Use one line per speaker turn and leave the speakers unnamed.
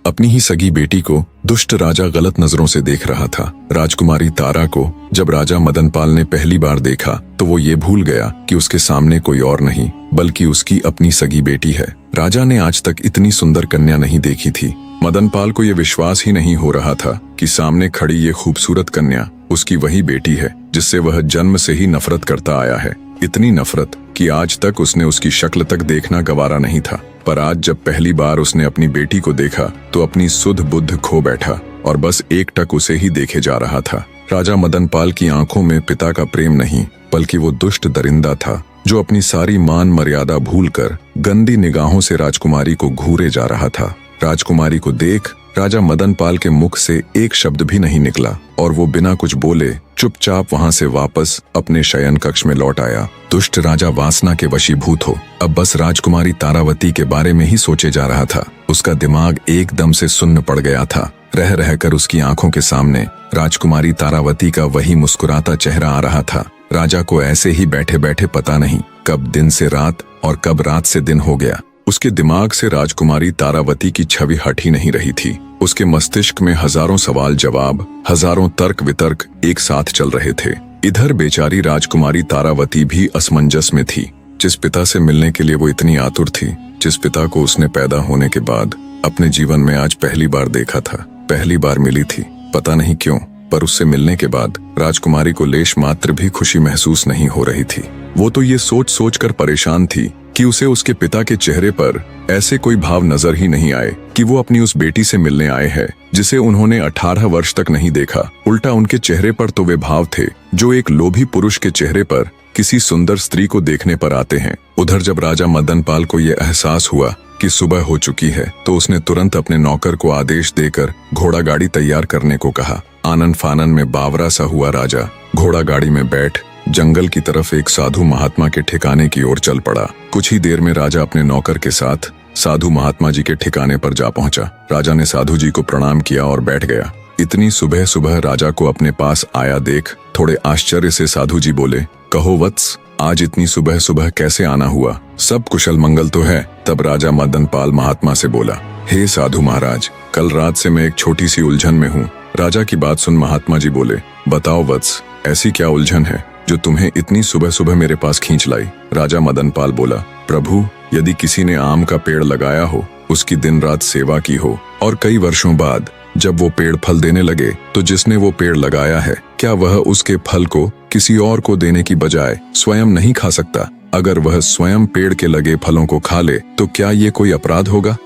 अपनी ही सगी बेटी को दुष्ट राजा गलत नजरों से देख रहा था। राजकुमारी तारा को जब राजा मदनपाल ने पहली बार देखा तो वो ये भूल गया कि उसके सामने कोई और नहीं बल्कि उसकी अपनी सगी बेटी है। राजा ने आज तक इतनी सुंदर कन्या नहीं देखी थी। मदनपाल को ये विश्वास ही नहीं हो रहा था कि सामने खड़ी ये खूबसूरत कन्या उसकी वही बेटी है जिससे वह जन्म से ही नफरत करता आया है। इतनी नफरत कि आज तक उसने उसकी शक्ल तक देखना गवारा नहीं था। पर आज जब पहली बार उसने अपनी बेटी को देखा तो अपनी सुध बुद्ध खो बैठा और बस एकटक उसे ही देखे जा रहा था। राजा मदनपाल की आंखों में पिता का प्रेम नहीं बल्कि वो दुष्ट दरिंदा था जो अपनी सारी मान मर्यादा भूलकर गंदी निगाहों से राजकुमारी को घूरे जा रहा था। राजकुमारी को देख राजा मदनपाल के मुख से एक शब्द भी नहीं निकला और वो बिना कुछ बोले चुपचाप वहां से वापस अपने शयन कक्ष में लौट आया। दुष्ट राजा वासना के वशीभूत हो अब बस राजकुमारी तारावती के बारे में ही सोचे जा रहा था। उसका दिमाग एकदम से सुन्न पड़ गया था। रह रहकर उसकी आंखों के सामने राजकुमारी तारावती का वही मुस्कुराता चेहरा आ रहा था। राजा को ऐसे ही बैठे बैठे पता नहीं कब दिन से रात और कब रात से दिन हो गया। उसके दिमाग से राजकुमारी तारावती की छवि हट ही नहीं रही थी। उसके मस्तिष्क में हजारों सवाल जवाब, हजारों तर्क वितर्क एक साथ चल रहे थे। इधर बेचारी राजकुमारी तारावती भी असमंजस में थी। जिस पिता से मिलने के लिए वो इतनी आतुर थी, जिस पिता को उसने पैदा होने के बाद अपने जीवन में आज पहली बार देखा था, पहली बार मिली थी, पता नहीं क्यों, पर उससे मिलने के बाद राजकुमारी को लेश मात्र भी खुशी महसूस नहीं हो रही थी। वो तो ये सोच सोच कर परेशान थी कि उसे उसके पिता के चेहरे पर ऐसे कोई भाव नजर ही नहीं आए कि वो अपनी उस बेटी से मिलने आए हैं जिसे उन्होंने 18 वर्ष तक नहीं देखा। उल्टा उनके चेहरे पर तो वे भाव थे जो एक लोभी पुरुष के चेहरे पर किसी सुंदर स्त्री को देखने पर आते हैं। उधर जब राजा मदनपाल को यह एहसास हुआ कि सुबह हो चुकी है तो उसने तुरंत अपने नौकर को आदेश देकर घोड़ा गाड़ी तैयार करने को कहा। आनन फानन में बावरा सा हुआ राजा घोड़ा गाड़ी में बैठ जंगल की तरफ एक साधु महात्मा के ठिकाने की ओर चल पड़ा। कुछ ही देर में राजा अपने नौकर के साथ साधु महात्मा जी के ठिकाने पर जा पहुंचा। राजा ने साधु जी को प्रणाम किया और बैठ गया। इतनी सुबह सुबह राजा को अपने पास आया देख थोड़े आश्चर्य से साधु जी बोले, कहो वत्स, आज इतनी सुबह सुबह कैसे आना हुआ? सब कुशल मंगल तो है? तब राजा मदनपाल महात्मा से बोला, हे साधु महाराज, कल रात से मैं एक छोटी सी उलझन में हूँ। राजा की बात सुन महात्मा जी बोले, बताओ वत्स, ऐसी क्या उलझन है जो तुम्हें इतनी सुबह सुबह मेरे पास खींच लाई? राजा मदनपाल बोला, प्रभु, यदि किसी ने आम का पेड़ लगाया हो, उसकी दिन रात सेवा की हो और कई वर्षों बाद जब वो पेड़ फल देने लगे तो जिसने वो पेड़ लगाया है क्या वह उसके फल को किसी और को देने की बजाय स्वयं नहीं खा सकता? अगर वह स्वयं पेड़ के लगे फलों को खा ले तो क्या ये कोई अपराध होगा?